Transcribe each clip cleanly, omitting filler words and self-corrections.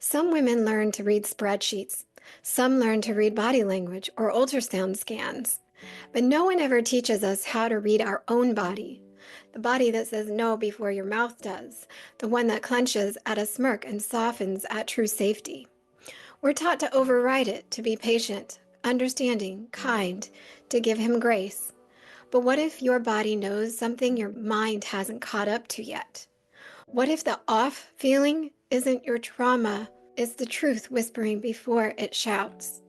Some women learn to read spreadsheets. Some learn to read body language or ultrasound scans. But no one ever teaches us how to read our own body. The body that says no before your mouth does. The one that clenches at a smirk and softens at true safety. We're taught to override it, to be patient, understanding, kind, to give him grace. But what if your body knows something your mind hasn't caught up to yet? What if the off feeling isn't your trauma, it's the truth whispering before it shouts?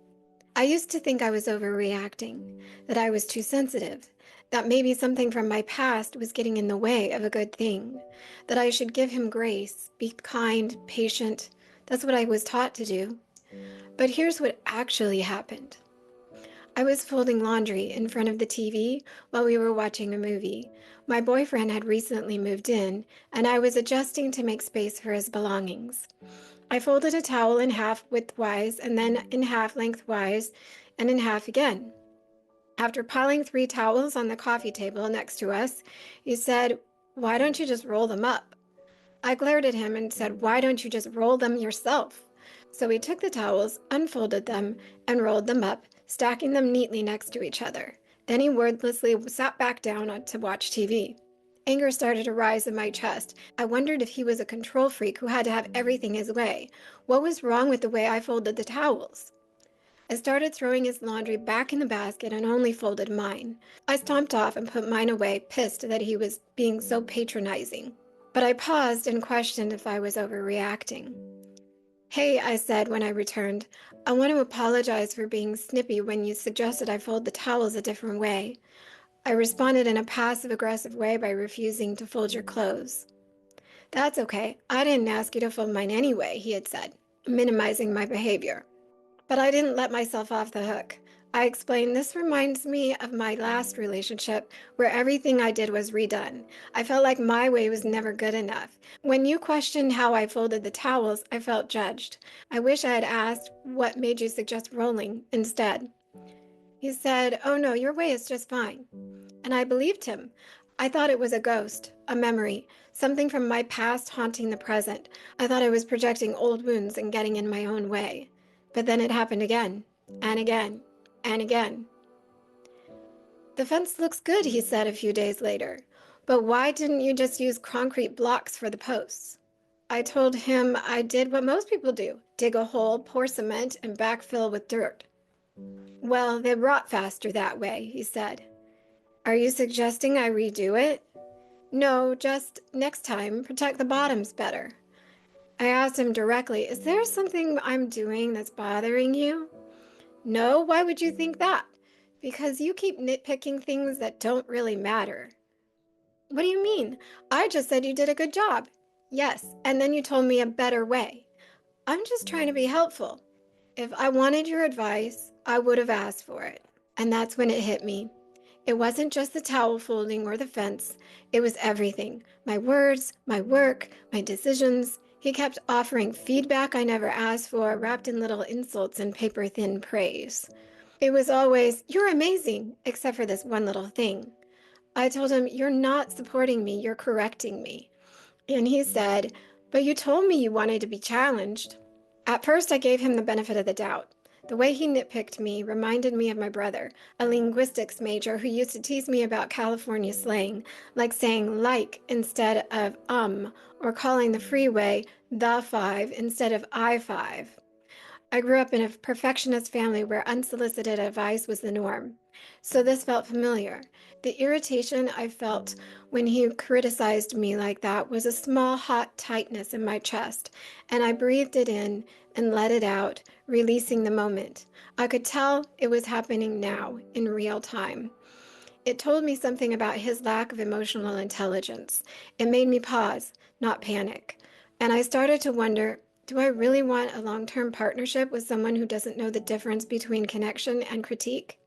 I used to think I was overreacting, that I was too sensitive, that maybe something from my past was getting in the way of a good thing, that I should give him grace, be kind, patient. That's what I was taught to do. But here's what actually happened. I was folding laundry in front of the TV while we were watching a movie. My boyfriend had recently moved in, and I was adjusting to make space for his belongings. I folded a towel in half widthwise, and then in half lengthwise, and in half again. After piling 3 towels on the coffee table next to us, he said, "Why don't you just roll them up?" I glared at him and said, "Why don't you just roll them yourself?" So he took the towels, unfolded them, and rolled them up, stacking them neatly next to each other. Then he wordlessly sat back down to watch TV. Anger started to rise in my chest. I wondered if he was a control freak who had to have everything his way. What was wrong with the way I folded the towels? I started throwing his laundry back in the basket and only folded mine. I stomped off and put mine away, pissed that he was being so patronizing. But I paused and questioned if I was overreacting. "Hey," I said when I returned, "I want to apologize for being snippy when you suggested I fold the towels a different way." I responded in a passive-aggressive way by refusing to fold your clothes. "That's okay. I didn't ask you to fold mine anyway," he had said, minimizing my behavior. But I didn't let myself off the hook. I explained, "This reminds me of my last relationship where everything I did was redone. I felt like my way was never good enough. When you questioned how I folded the towels, I felt judged. I wish I had asked what made you suggest rolling instead." He said, "Oh no, your way is just fine." And I believed him. I thought it was a ghost, a memory, something from my past haunting the present. I thought I was projecting old wounds and getting in my own way. But then it happened again, and again, and again. "The fence looks good," he said a few days later. "But why didn't you just use concrete blocks for the posts?" I told him I did what most people do, dig a hole, pour cement, and backfill with dirt. "Well, they rot faster that way," he said. "Are you suggesting I redo it?" "No, just next time, protect the bottoms better." I asked him directly, "Is there something I'm doing that's bothering you?" "No, why would you think that?" "Because you keep nitpicking things that don't really matter." "What do you mean? I just said you did a good job." "Yes, and then you told me a better way." "I'm just trying to be helpful." If I wanted your advice, I would have asked for it. And that's when it hit me. It wasn't just the towel folding or the fence. It was everything. My words, my work, my decisions. He kept offering feedback I never asked for, wrapped in little insults and paper-thin praise. It was always, "You're amazing," except for this one little thing. I told him, "You're not supporting me, you're correcting me." And he said, "But you told me you wanted to be challenged." At first, I gave him the benefit of the doubt. The way he nitpicked me reminded me of my brother, a linguistics major who used to tease me about California slang, like saying "like" instead of or calling the freeway the 5 instead of I-5. I grew up in a perfectionist family where unsolicited advice was the norm. So this felt familiar. The irritation I felt when he criticized me like that was a small, hot tightness in my chest, and I breathed it in and let it out, releasing the moment. I could tell it was happening now, in real time. It told me something about his lack of emotional intelligence. It made me pause, not panic. And I started to wonder, do I really want a long-term partnership with someone who doesn't know the difference between connection and critique?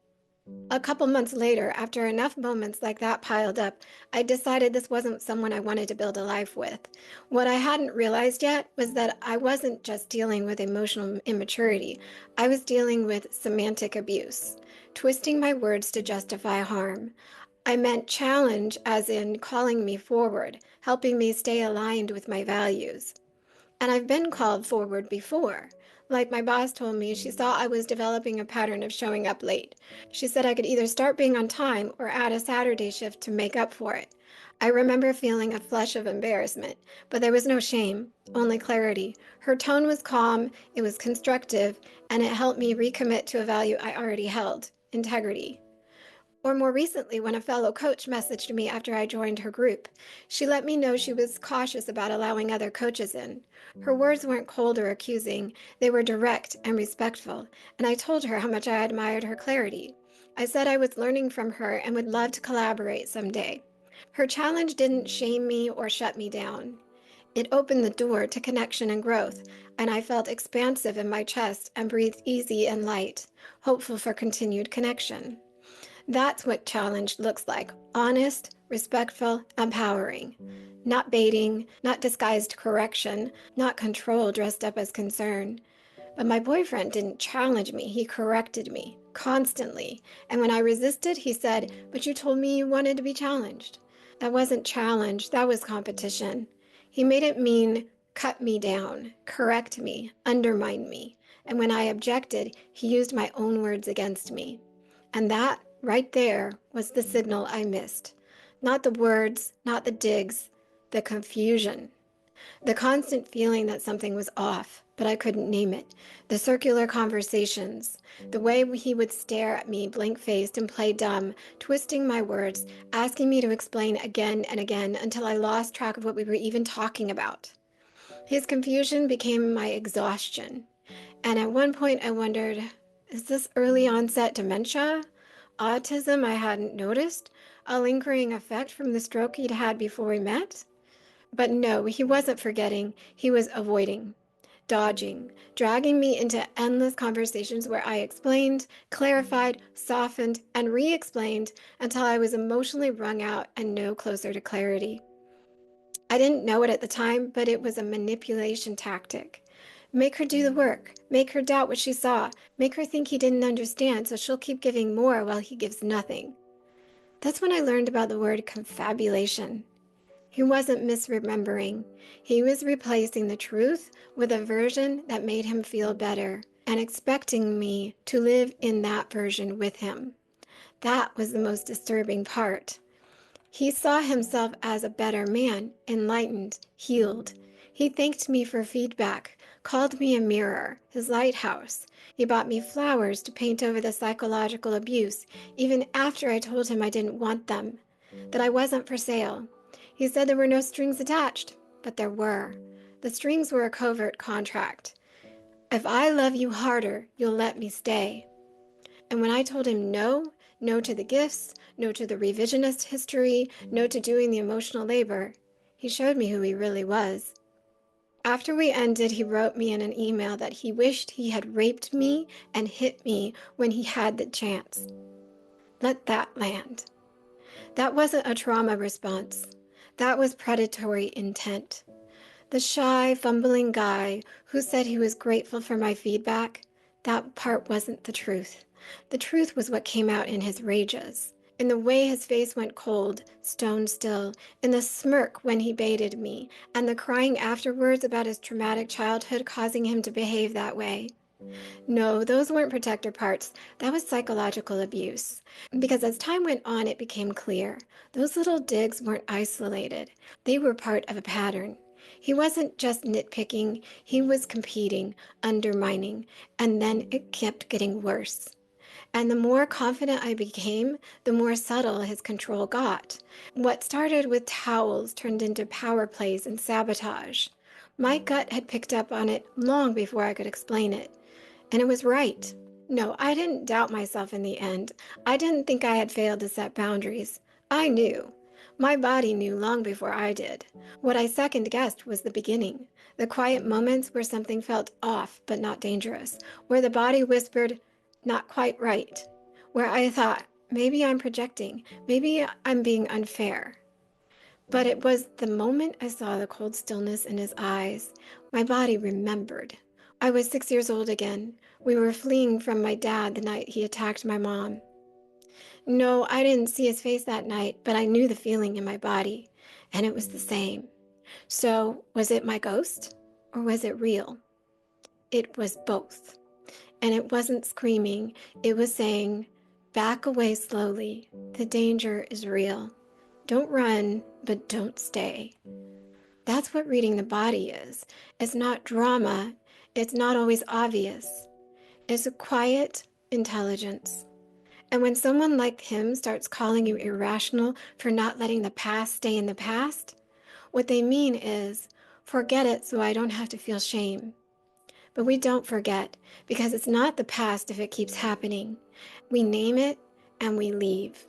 A couple months later, after enough moments like that piled up, I decided this wasn't someone I wanted to build a life with. What I hadn't realized yet was that I wasn't just dealing with emotional immaturity. I was dealing with semantic abuse, twisting my words to justify harm. I meant challenge as in calling me forward, helping me stay aligned with my values. And I've been called forward before. Like my boss told me, she saw I was developing a pattern of showing up late. She said I could either start being on time or add a Saturday shift to make up for it. I remember feeling a flush of embarrassment, but there was no shame, only clarity. Her tone was calm, it was constructive, and it helped me recommit to a value I already held: integrity. Or more recently, when a fellow coach messaged me after I joined her group, she let me know she was cautious about allowing other coaches in. Her words weren't cold or accusing, they were direct and respectful, and I told her how much I admired her clarity. I said I was learning from her and would love to collaborate someday. Her challenge didn't shame me or shut me down. It opened the door to connection and growth, and I felt expansive in my chest and breathed easy and light, hopeful for continued connection. That's what challenge looks like: honest, respectful, empowering. Not baiting, not disguised correction, not control dressed up as concern. But my boyfriend didn't challenge me, he corrected me constantly. And when I resisted, he said, "But you told me you wanted to be challenged." That wasn't challenge, that was competition. He made it mean cut me down, correct me, undermine me. And when I objected, he used my own words against me. And that, right there, was the signal I missed. Not the words, not the digs, the confusion. The constant feeling that something was off, but I couldn't name it. The circular conversations. The way he would stare at me blank-faced and play dumb, twisting my words, asking me to explain again and again until I lost track of what we were even talking about. His confusion became my exhaustion. And at one point I wondered, is this early onset dementia? Autism I hadn't noticed? A lingering effect from the stroke he'd had before we met? But no, he wasn't forgetting. He was avoiding, dodging, dragging me into endless conversations where I explained, clarified, softened, and re-explained until I was emotionally wrung out and no closer to clarity. I didn't know it at the time, but it was a manipulation tactic. Make her do the work. Make her doubt what she saw. Make her think he didn't understand, so she'll keep giving more while he gives nothing. That's when I learned about the word confabulation. He wasn't misremembering. He was replacing the truth with a version that made him feel better and expecting me to live in that version with him. That was the most disturbing part. He saw himself as a better man, enlightened, healed. He thanked me for feedback, called me a mirror, his lighthouse. He bought me flowers to paint over the psychological abuse, even after I told him I didn't want them, that I wasn't for sale. He said there were no strings attached, but there were. The strings were a covert contract. If I love you harder, you'll let me stay. And when I told him no, no to the gifts, no to the revisionist history, no to doing the emotional labor, he showed me who he really was. After we ended, he wrote me in an email that he wished he had raped me and hit me when he had the chance. Let that land. That wasn't a trauma response. That was predatory intent. The shy, fumbling guy who said he was grateful for my feedback, that part wasn't the truth. The truth was what came out in his rages, in the way his face went cold, stone still, in the smirk when he baited me, and the crying afterwards about his traumatic childhood causing him to behave that way. No, those weren't protector parts. That was psychological abuse. Because as time went on, it became clear. Those little digs weren't isolated. They were part of a pattern. He wasn't just nitpicking, he was competing, undermining, and then it kept getting worse. And the more confident I became, the more subtle his control got. What started with towels turned into power plays and sabotage. My gut had picked up on it long before I could explain it. And it was right. No, I didn't doubt myself in the end. I didn't think I had failed to set boundaries. I knew. My body knew long before I did. What I second-guessed was the beginning. The quiet moments where something felt off but not dangerous. Where the body whispered, "Not quite right." Where I thought, maybe I'm projecting. Maybe I'm being unfair. But it was the moment I saw the cold stillness in his eyes. My body remembered. I was 6 years old again. We were fleeing from my dad the night he attacked my mom. No, I didn't see his face that night, but I knew the feeling in my body, and it was the same. So, was it my ghost? or was it real? It was both. And it wasn't screaming, it was saying, back away slowly. The danger is real. Don't run, but don't stay. That's what reading the body is. It's not drama. It's not always obvious. It's a quiet intelligence. And when someone like him starts calling you irrational for not letting the past stay in the past, what they mean is, forget it so I don't have to feel shame. But we don't forget, because it's not the past if it keeps happening. We name it and we leave.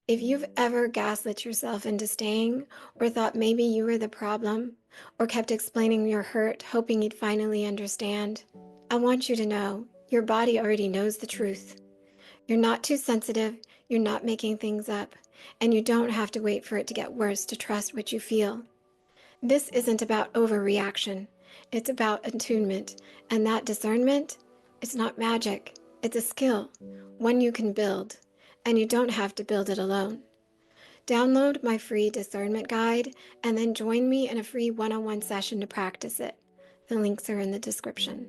If you've ever gaslit yourself into staying, or thought maybe you were the problem, or kept explaining your hurt, hoping you'd finally understand, I want you to know your body already knows the truth. You're not too sensitive, you're not making things up, and you don't have to wait for it to get worse to trust what you feel. This isn't about overreaction. It's about attunement, and that discernment, it's not magic. It's a skill, one you can build, and you don't have to build it alone. Download my free discernment guide, and then join me in a free one-on-one session to practice it. The links are in the description.